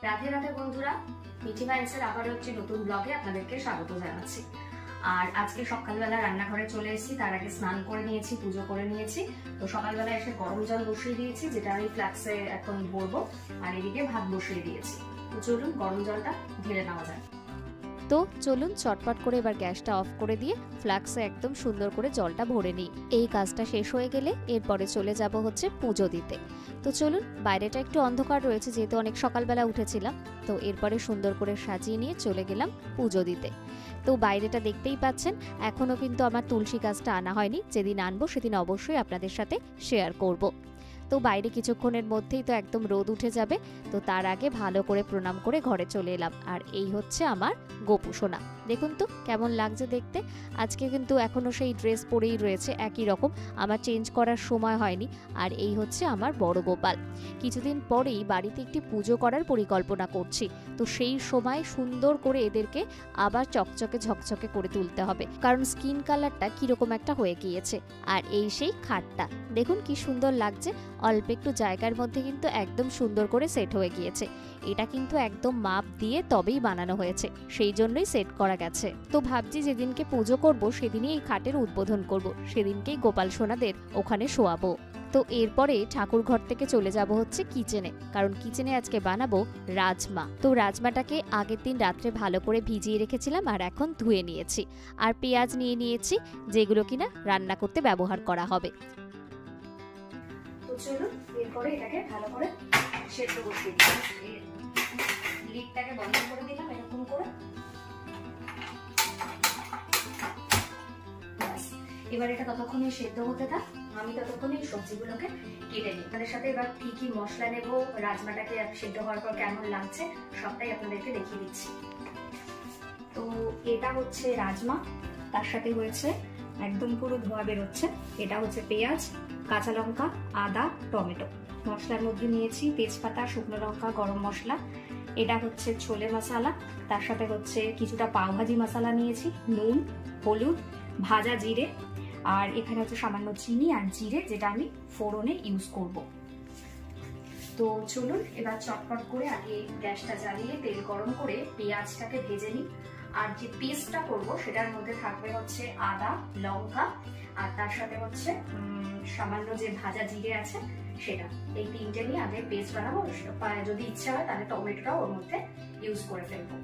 রাধে রাধে বন্ধুরা, মিঠি ভাইন্সের আবার একটি নতুন ব্লগে আপনাদেরকে স্বাগত জানাচ্ছি। আর আজকে সকালবেলা রান্নাঘরে চলে এসেছি। তার আগে স্নান করে নিয়েছি, পুজো করে নিয়েছি। তো সকালবেলা এসে গরম জল বসিয়ে দিয়েছি, যেটা আমি ফ্লাক্সে এখন ভরবো। আর এদিকে ভাত বসিয়ে দিয়েছি। তো চলুন গরম জলটা ঢেলে নেওয়া যায়। তো চলুন চটপট করে এবার গ্যাসটা অফ করে দিয়ে ফ্লাক্সে একদম সুন্দর করে জলটা ভরে নিই। এই কাজটা শেষ হয়ে গেলে এরপরে চলে যাব হচ্ছে পুজো দিতে। তো চলুন, বাইরেটা একটু অন্ধকার রয়েছে যেহেতু অনেক সকালবেলা উঠেছিলাম। তো এরপরে সুন্দর করে সাজিয়ে নিয়ে চলে গেলাম পুজো দিতে। তো বাইরেটা দেখতেই পাচ্ছেন, এখনো কিন্তু আমার তুলসী গাছটা আনা হয়নি। যেদিন আনবো সেদিন অবশ্যই আপনাদের সাথে শেয়ার করব। তো বাইরে কিছুক্ষণের মধ্যেই তো একদম রোদ উঠে যাবে। তো তার আগে ভালো করে প্রণাম করে ঘরে চলে এলাম। আর এই হচ্ছে আমার গোপু সোনা। দেখুন তো কেমন লাগছে দেখতে। আজকে কিন্তু এখনো সেই ড্রেস পরেই রয়েছে একই রকম, আমার চেঞ্জ করার সময় হয়নি। আর এই হচ্ছে আমার বড় গোপাল। কিছুদিন পরেই বাড়িতে একটি পুজো করার পরিকল্পনা করছি। তো সেই সময় সুন্দর করে এদেরকে আবার চকচকে ঝকঝকে করে তুলতে হবে, কারণ স্কিন কালারটা কিরকম একটা হয়ে গিয়েছে। আর এই সেই খাটটা দেখুন কি সুন্দর লাগছে। অল্প একটু জায়গার মধ্যে কিন্তু একদম সুন্দর করে সেট হয়ে গিয়েছে। এটা কিন্তু একদম মাপ দিয়ে তবেই বানানো হয়েছে, সেই জন্যই সেট করা গেছে। তো ভাবছি যেদিনকে পুজো করব সেদিনই এই খাটের উদ্বোধন করব, সেদিনকেই গোপাল সোনাদের ওখানে শোয়াবো। তো এরপরে ঠাকুর ঘর থেকে চলে যাব হচ্ছে কিচেনে, কারণ কিচেনে আজকে বানাবো রাজমা। তো রাজমাটাকে আগের দিন রাত্রে ভালো করে ভিজিয়ে রেখেছিলাম আর এখন ধুয়ে নিয়েছি। আর পেঁয়াজ নিয়ে নিয়েছি, যেগুলো কিনা রান্না করতে ব্যবহার করা হবে। তো চলুন এরপরে এটাকে ভালো করে সেদ্ধ বসিয়ে দিই। লিডটাকে বন্ধ করে দিলাম এরকম করে। এবার এটা ততক্ষণে সেদ্ধ হতে থাক, আমি ততক্ষণে সবজিগুলোকে কেটে নিই। তাদের সাথে এবার কি কি মশলা নেব, রাজমাটাকে সেদ্ধ হওয়ার পর কেমন লাগছে সবটাই আপনাদেরকে দেখিয়ে দিচ্ছি। তো এটা হচ্ছে রাজমা, তার সাথে হয়েছে একদম পুরো ধোয়া বেরোচ্ছে। এটা হচ্ছে পেঁয়াজ, কাঁচা লঙ্কা, আদা, টমেটো। মশলার মধ্যে নিয়েছি তেজপাতা, শুকনো লঙ্কা, গরম মশলা। এটা হচ্ছে ছোলে মশলা, তার সাথে হচ্ছে কিছুটা পাওভাজি মশলা নিয়েছি, নুন, হলুদ, ভাজা জিরে, আর এখানে হচ্ছে সামান্য চিনি আর জিরে, যেটা আমি ফোড়নে ইউজ করব। তো চলুন এবার চটপট করে আগে গ্যাসটা জ্বালিয়ে তেল গরম করে পেঁয়াজটাকে ভেজে নিই। আর যে পেস্টটা করব সেটার মধ্যে থাকবে হচ্ছে আদা, লঙ্কা, আর তার সাথে হচ্ছে সামান্য যে ভাজা জিরে আছে সেটা। এই তিনটে নিয়ে আগে পেস্ট বানাবো। যদি ইচ্ছা হয় তাহলে টমেটোটাও ওর মধ্যে ইউজ করে ফেলবো।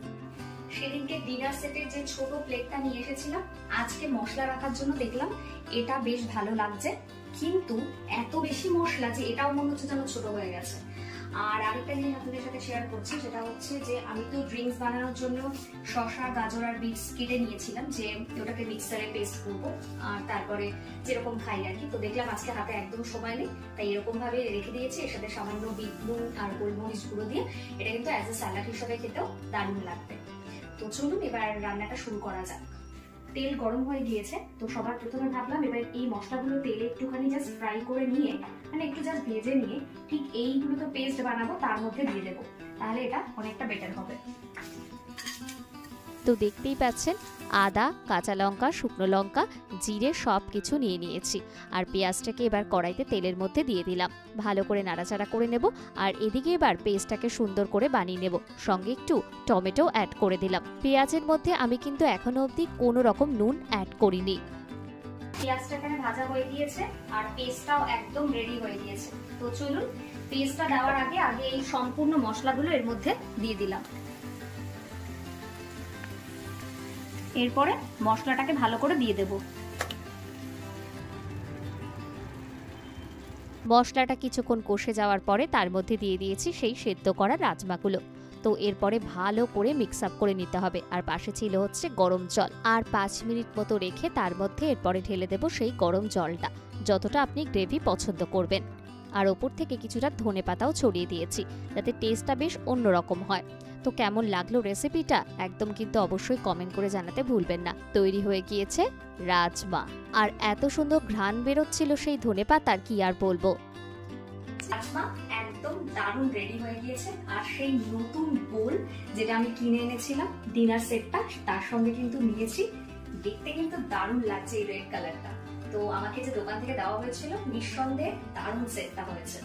সেদিনকে ডিনার সেটের যে ছোট প্লেটটা নিয়ে এসেছিলাম, আজকে মশলা রাখার জন্য দেখলাম এটা বেশ ভালো লাগছে, কিন্তু এত বেশি মশলা যে এটাও মনে হচ্ছে যেন ছোট হয়ে গেছে। আর আরেকটা জিনিস আপনাদের সাথে শেয়ার করছি, সেটা হচ্ছে যে আমি তো ড্রিঙ্কস বানানোর জন্য শসা, গাজর আর বিটস কেটে নিয়েছিলাম, যে ওটাকে মিক্সারে পেস্ট করবো আর তারপরে যেরকম খাই আর কি। তো দেখলাম আজকে হাতে একদম সময় নেই, তাই এরকম ভাবে রেখে দিয়েছি। এর সাথে সামান্য বিট নুন আর গোলমরিচ গুঁড়ো দিয়ে এটা কিন্তু অ্যাজ এ স্যালাড হিসেবে খেতেও দারুণ লাগবে। তো চলুন এবার রান্নাটা শুরু করা যাক। তেল গরম হয়ে গিয়েছে। তো সবার প্রথমে ভাবলাম এবার এই মশলাগুলো তেলে একটুখানি জাস্ট ফ্রাই করে নিয়ে, মানে একটু জাস্ট ভেজে নিয়ে, ঠিক এইগুলো তো পেস্ট বানাবো তার মধ্যে দিয়ে দেবো, তাহলে এটা অনেকটা বেটার হবে। তো দেখতেই পাচ্ছেন, আদা, কাঁচা লঙ্কা, শুকনো লঙ্কা, জিরে সব কিছু নিয়ে নিয়েছি। আর পেঁয়াজটাকে এবার কড়াইতে তেলের মধ্যে দিয়ে দিলাম, ভালো করে নাড়াচাড়া করে নেব। আর এদিকে এবার পেস্টটাকে সুন্দর করে বানিয়ে নেব, সঙ্গে একটু টমেটো অ্যাড করে দিলাম। পেঁয়াজের মধ্যে আমি কিন্তু এখনো অবধি কোনো রকম নুন অ্যাড করিনি। পেঁয়াজটা এখানে ভাজা হয়ে গিয়েছে আর পেস্টটাও একদম রেডি হয়ে গিয়েছে। তো চলুন পেস্টটা দেওয়ার আগে এই সম্পূর্ণ মশলাগুলো এর মধ্যে দিয়ে দিলাম। এরপরে মশলাটাকে ভালো করে দিয়ে দেব। মশলাটা কিছুক্ষণ কষে যাওয়ার পরে তার মধ্যে দিয়ে দিয়েছি সেই সেদ্ধ করা রাজমাগুলো। তো এরপরে ভালো করে মিক্স আপ করে নিতে হবে। আর পাশে ছিল হচ্ছে গরম জল, আর 5 মিনিট মতো রেখে তার মধ্যে এরপরে ঢেলে দেব সেই গরম জলটা, যতটা আপনি গ্রেভি পছন্দ করবেন। আর ওপর থেকে কিছুটা ধনেপাতাও ছড়িয়ে দিয়েছি, যাতে টেস্টটা বেশ অন্যরকম হয়। তো কেমন লাগলো রেসিপিটা একদম কিন্তু অবশ্যই কমেন্ট করে জানাতে ভুলবেন না। তৈরি হয়ে গিয়েছে রাজমা, আর এত সুন্দর ঘ্রাণ বেরোচ্ছিল সেই ধনেপাতার, কি আর বলবো। রাজমা একদম দারুণ রেডি হয়ে গিয়েছে। আর সেই নতুন বোল যেটা আমি কিনে এনেছিলাম ডিনার সেটটা, তার সঙ্গে কিন্তু নিয়েছি। দেখতে কিন্তু দারুণ লাগছে এই রেড কালারটা। তো আমাকে যে দোকান থেকে দেওয়া হয়েছিল, নিঃসন্দেহে দারুণ সেটটা হয়েছে।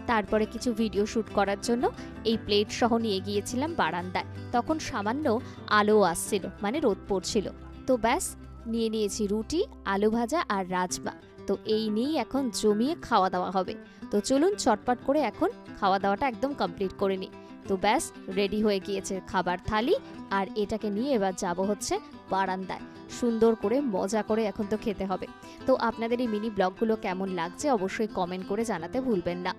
তারপরে কিছু ভিডিও শ্যুট করার জন্য এই প্লেট সহ নিয়ে গিয়েছিলাম বারান্দায়। তখন সামান্য আলো আসছিল, মানে রোদ পড়ছিল। তো ব্যাস, নিয়ে নিয়েছি রুটি, আলু ভাজা আর রাজমা। তো এই নিয়েই এখন জমিয়ে খাওয়া দাওয়া হবে। তো চলুন চটপট করে এখন খাওয়া দাওয়াটা একদম কমপ্লিট করে নিই। তো ব্যাস, রেডি হয়ে গিয়েছে খাবার থালি, আর এটাকে নিয়ে এবার যাব হচ্ছে বারান্দায়। সুন্দর করে মজা করে এখন তো খেতে হবে। তো আপনাদের এই মিনি ব্লগগুলো কেমন লাগছে অবশ্যই কমেন্ট করে জানাতে ভুলবেন না।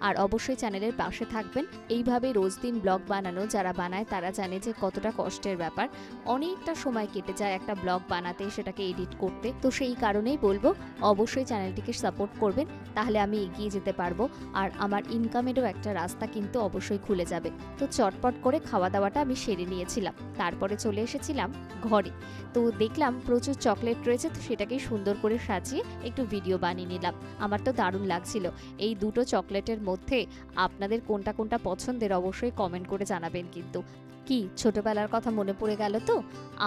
আর অবশ্যই চ্যানেলের পাশে থাকবেন। এইভাবে রোজ দিন ব্লগ বানানো যারা বানায় তারা জানে যে কতটা কষ্টের ব্যাপার। অনেকটা সময় কেটে যায় একটা ব্লগ বানাতে, সেটাকে এডিট করতে। তো সেই কারণেই বলবো অবশ্যই চ্যানেলটিকে সাপোর্ট করবেন, তাহলে আমি এগিয়ে যেতে পারবো। আর আমার ইনকামেরও একটা রাস্তা কিন্তু অবশ্যই খুলে যাবে। তো চটপট করে খাওয়া দাওয়াটা আমি সেরে নিয়েছিলাম। তারপরে চলে এসেছিলাম ঘরে। তো দেখলাম প্রচুর চকলেট রয়েছে, তো সেটাকেই সুন্দর করে সাজিয়ে একটু ভিডিও বানিয়ে নিলাম। আমার তো দারুণ লাগছিল। এই দুটো চকলেটের মধ্যে আপনাদের কোনটা কোনটা পছন্দের অবশ্যই কমেন্ট করে জানাবেন কিন্তু। কি ছোটবেলার কথা মনে পড়ে গেল তো?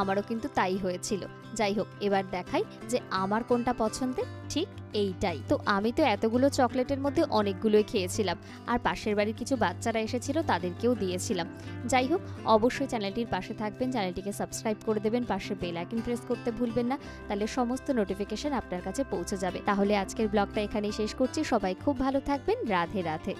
আমারও কিন্তু তাই হয়েছিল। যাই হোক, এবার দেখাই যে আমার কোনটা পছন্দের। ঠিক এইটাই। তো আমি তো এতগুলো চকলেটের মধ্যে অনেকগুলোই খেয়েছিলাম, আর পাশের বাড়ির কিছু বাচ্চারা এসেছিল তাদেরকেও দিয়েছিলাম। যাই হোক, অবশ্যই চ্যানেলটির পাশে থাকবেন, চ্যানেলটিকে সাবস্ক্রাইব করে দেবেন, পাশে বেল আইকন প্রেস করতে ভুলবেন না, তাহলে সমস্ত নোটিফিকেশন আপনার কাছে পৌঁছে যাবে। তাহলে আজকের ব্লগটা এখানেই শেষ করছি। সবাই খুব ভালো থাকবেন। রাধে রাধে।